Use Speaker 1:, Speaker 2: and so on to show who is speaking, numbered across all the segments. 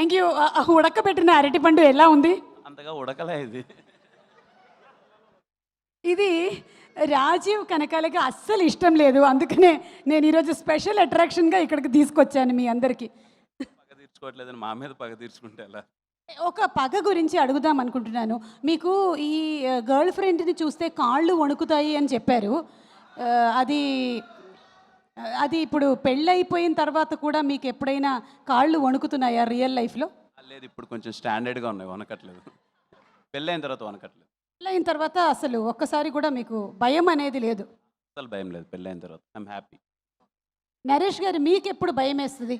Speaker 1: Thank you. ఉడకబెట్టిన అరటిపండు ఎలా ఉంది?
Speaker 2: అంతగా ఉడకలే ఇది.
Speaker 1: ఇది రాజీవ్ కనకాలకి అస్సలు ఇష్టం లేదు, అందుకనే నేను ఈరోజు స్పెషల్ అట్రాక్షన్గా ఇక్కడికి తీసుకొచ్చాను మీ అందరికీ.
Speaker 2: పగ తీర్చుకోవట్లేదని మా మీద పగ తీర్చుకుంటే ఎలా?
Speaker 1: ఒక పగ గురించి అడుగుదాం అనుకుంటున్నాను. మీకు ఈ గర్ల్ ఫ్రెండ్ని చూస్తే కాళ్ళు వణుకుతాయి అని చెప్పారు. అది అది ఇప్పుడు పెళ్ళైపోయిన తర్వాత కూడా మీకు ఎప్పుడైనా కాళ్ళు వణుకుతున్నాయా రియల్ లైఫ్లో?
Speaker 2: లేదు, ఇప్పుడు కొంచెం స్టాండర్డ్గా ఉన్నాయి, వనకట్లేదు. పెళ్ళైన తర్వాత వనకట్లేదు.
Speaker 1: పెళ్ళైన తర్వాత అసలు ఒక్కసారి కూడా మీకు భయం అనేది లేదు?
Speaker 2: అసలు భయం లేదు పెళ్ళైన తర్వాత. I'm happy.
Speaker 1: నరేష్ గారు, మీకు ఎప్పుడు భయం వేస్తుంది?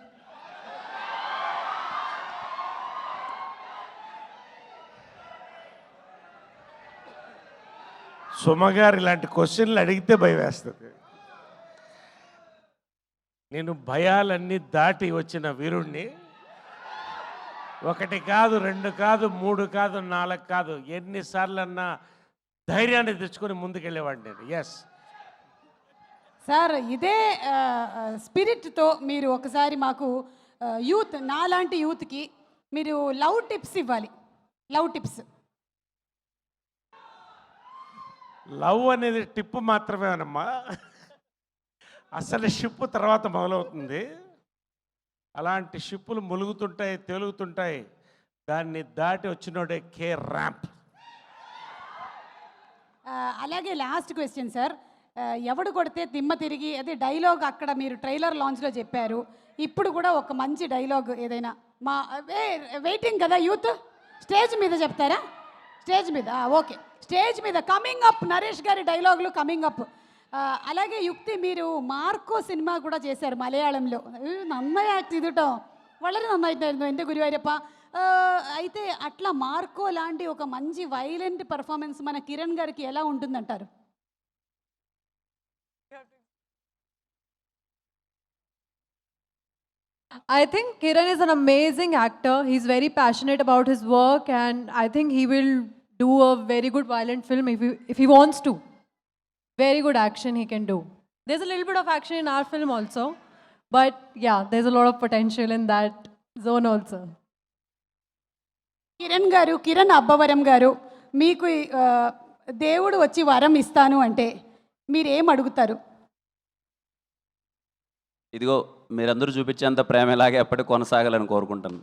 Speaker 3: సుమగారు ఇలాంటి క్వశ్చన్లు అడిగితే భయం వేస్తుంది. నేను భయాలన్నీ దాటి వచ్చిన వీరుణ్ణి. 1 కాదు, 2 కాదు, 3 కాదు, 4 కాదు, ఎన్నిసార్లన్నా ధైర్యాన్ని తెచ్చుకొని ముందుకెళ్ళేవాడిని నేను. ఎస్
Speaker 1: సార్, ఇదే స్పిరిట్తో మీరు ఒకసారి మాకు యూత్, నాలాంటి యూత్కి మీరు లవ్ టిప్స్ ఇవ్వాలి. Love tips.
Speaker 3: లవ్ అనేది టిప్పు మాత్రమేనమ్మా, అసలు షిప్ తర్వాత మొదలవుతుంది. అలాంటి షిప్పులు ములుగుతుంటాయి, తేలుగుతుంటాయి, దాన్ని దాటి వచ్చినోడే కే ర్యాంప్.
Speaker 1: అలాగే లాస్ట్ క్వశ్చన్ సార్, ఎవడు కొడితే దిమ్మ తిరిగి, అదే డైలాగ్ అక్కడ మీరు ట్రైలర్ లాంచ్లో చెప్పారు. ఇప్పుడు కూడా ఒక మంచి డైలాగ్ ఏదైనా మా వెయిటింగ్ కదా యూత్, స్టేజ్ మీద చెప్తారా? స్టేజ్ మీద ఓకే, స్టేజ్ మీద కమింగ్ అప్ నరేష్ గారి డైలాగులు కమింగ్ అప్. అలాగే యుక్తి, మీరు మార్కో సినిమా కూడా చేశారు మలయాళంలో. నന്നാయి యాక్ట్ ചെയ്തിട്ടോ, വളരെ നന്നായിട്ടായിരുന്നു എൻ്റെ ഗുരുവായൂരപ്പ. అయితే అట్లా మార్కో లాంటి ఒక మంచి వైలెంట్ పర్ఫార్మెన్స్ మన కిరణ్ గారికి ఎలా ఉంటుందంటారు?
Speaker 4: I think Kiran is an amazing actor. He's very passionate about his work, and I think he will do a very good violent film if he wants to. Very good action he can do. There's a little bit of action in our film also, but yeah, there's a lot of potential in that zone also.
Speaker 1: Kiran గారు, కిరణ్ అబ్బవరం గారు, మీకు దేవుడు వచ్చి వరం ఇస్తాను అంటే మీరు ఏం అడుగుతారు?
Speaker 2: ఇదిగో మీరందరూ చూపించేంత ప్రేమ ఇలాగే ఎప్పటికీ కొనసాగాలని కోరుకుంటాను.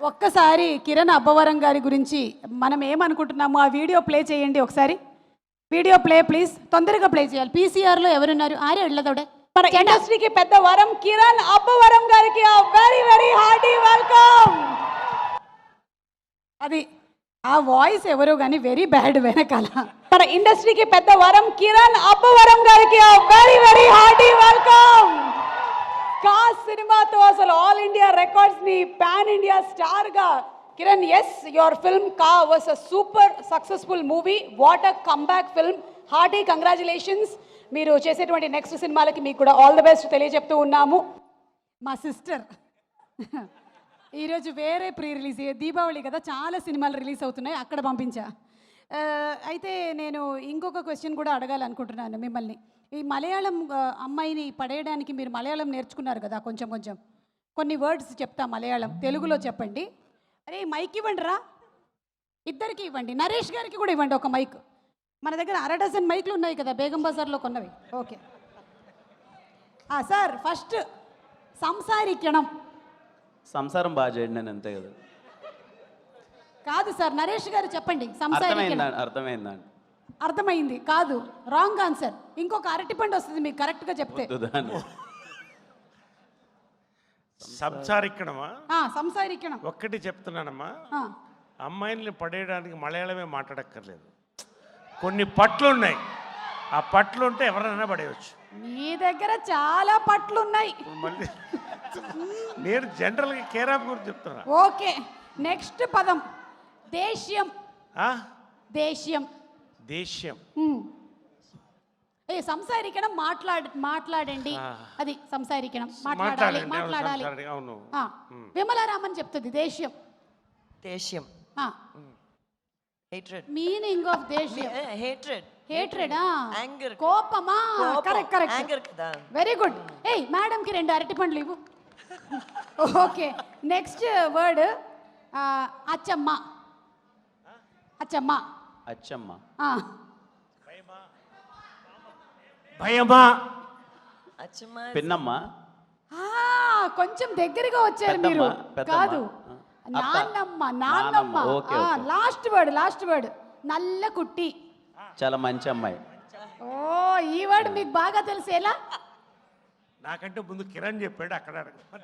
Speaker 1: ఒక్కసారి కిరణ్ అబ్బవరం గారి గురించి మనం ఏమనుకుంటున్నాము ఆ వీడియో ప్లే చేయండి ఒకసారి. వీడియో ప్లే ప్లీజ్, తొందరగా ప్లే చేయాలి. పీసీఆర్లో ఎవరున్నారు? ఆరే వెళ్ళదోడే. మన ఇండస్ట్రీకి పెద్ద వరం కిరణ్ అబ్బవరం గారికి వెరీ వెరీ హార్టీ వెల్కమ్. అది ఆ వాయిస్ ఎవరో కానీ వెరీ బ్యాడ్ వెనకాల. మన ఇండస్ట్రీకి పెద్ద వరం కిరణ్ అబ్బవరం గారికి very very hearty welcome. Ka సినిమాతో అసలు ఆల్ ఇండియా రికార్డ్స్ని పాన్ ఇండియా స్టార్గా Kiran, yes your film Ka was a super successful movie. What a comeback film. Hearty congratulations. మీరు చేసేటువంటి నెక్స్ట్ సినిమాలకి మీకు కూడా ఆల్ ది బెస్ట్ తెలియజెప్తూ ఉన్నాము. మా సిస్టర్ ఈరోజు వేరే ప్రీ రిలీజ్, దీపావళి కదా, చాలా సినిమాలు రిలీజ్ అవుతున్నాయి, అక్కడ పంపించా. అయితే నేను ఇంకొక క్వశ్చన్ కూడా అడగాలనుకుంటున్నాను మిమ్మల్ని. ఈ మలయాళం అమ్మాయిని పడేయడానికి మీరు మలయాళం నేర్చుకున్నారు కదా, కొంచెం కొంచెం కొన్ని వర్డ్స్ చెప్తా మలయాళం, తెలుగులో చెప్పండి. అరే మైక్ ఇవ్వండి రా, ఇద్దరికి ఇవ్వండి, నరేష్ గారికి కూడా ఇవ్వండి ఒక మైక్. మన దగ్గర 1/2 డజన్ మైక్లు ఉన్నాయి కదా, బేగం బజార్లో కొన్నవి. ఓకే సార్, ఫస్ట్ సంసారికణం.
Speaker 2: సంసారం బాగా చేయండి, నేను అంతే కదా.
Speaker 1: కాదు సార్, నరేష్ గారు చెప్పండి. సంసారికణం
Speaker 2: అర్థమైందండి.
Speaker 1: అర్థమైంది కాదు, రాంగ్ ఆన్సర్. ఇంకొక అరటిపండు వస్తుంది మీకు కరెక్ట్గా చెప్తే.
Speaker 3: సంసారికణమా?
Speaker 1: సంసారికణం
Speaker 3: ఒక్కటి చెప్తున్నానమ్మా, అమ్మాయిల్ని పడేయడానికి మలయాళమే మాట్లాడక్కర్లేదు. కొన్ని పట్లు ఉన్నాయి, ఆ పట్లు ఉంటే ఎవరైనా పడేయచ్చు.
Speaker 1: మీ దగ్గర చాలా పట్లు ఉన్నాయి.
Speaker 3: మళ్ళీ నేను జనరల్గా కేరాప్ గురించి చెప్తున్నా.
Speaker 1: ఓకే, నెక్స్ట్ పదం దేశ్యం. దేశ్యం
Speaker 3: దేశ్యం.
Speaker 1: సంసారికణం మాట్లాడండి, అది సంసారికణం. మాట్లాడాలి.
Speaker 3: అవును,
Speaker 1: విమలారామన్ చెప్తుంది దేశ్యం.
Speaker 5: దేశ్యం hatred.
Speaker 1: మీనింగ్ ఆఫ్ దేశ్యం
Speaker 5: hatred.
Speaker 1: hatred
Speaker 5: anger.
Speaker 1: కోపమా? కరెక్ట్ కరెక్ట్,
Speaker 5: anger కదా.
Speaker 1: Very good. ఏయ్ మేడం కి 2 అరటి పండ్లు ఇవ్వు. ఓకే నెక్స్ట్ వర్డ్ అచ్చమ్మ. అచ్చమ్మ.
Speaker 2: అచ్చమ్మ.
Speaker 1: ఆ.
Speaker 3: భయమా.
Speaker 5: Achama is
Speaker 2: పిన్నమ్మ.
Speaker 1: ఆ, కొంచెం దగ్గరగా వచ్చారు
Speaker 2: పెద్దమ్మ,
Speaker 1: మీరు.
Speaker 2: పెద్దమ్మ.
Speaker 1: కాదు
Speaker 2: అత్త.
Speaker 1: నాన్నమ్మ. నాన్నమ్మ.
Speaker 2: నాన్నమ్మ, ఓకే, ఓకే.
Speaker 1: లాస్ట్ వర్డ్ నల్ల కుట్టి.
Speaker 2: చాలా మంచి అమ్మాయి.
Speaker 1: ఓ ఈ వర్డ్ మీకు బాగా తెలిసేలా.
Speaker 3: నాకంటే ముందు కిరణ్ చెప్పాడు అక్కడ అడగ.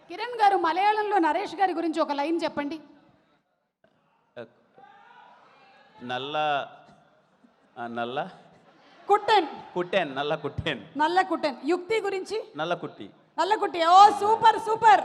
Speaker 1: కిరణ్ గారు మలయాళంలో నరేష్ గారి గురించి ఒక లైన్ చెప్పండి.
Speaker 2: నల్ల నల్ల
Speaker 1: కుట్టన్.
Speaker 2: కుట్టెన్. నల్ల కుట్టెన్.
Speaker 1: నల్ల కుట్టన్. యుక్తి గురించి
Speaker 2: నల్ల కుట్టి.
Speaker 1: నల్ల కుట్టి. ఓ సూపర్ సూపర్.